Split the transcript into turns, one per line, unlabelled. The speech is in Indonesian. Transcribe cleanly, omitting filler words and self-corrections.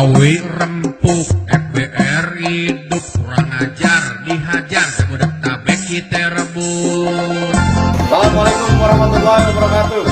Betawi rempuk, FBR hidup kurang ajar, dihajar sebudak tabek kita rebut.
Assalamualaikum warahmatullahi wabarakatuh.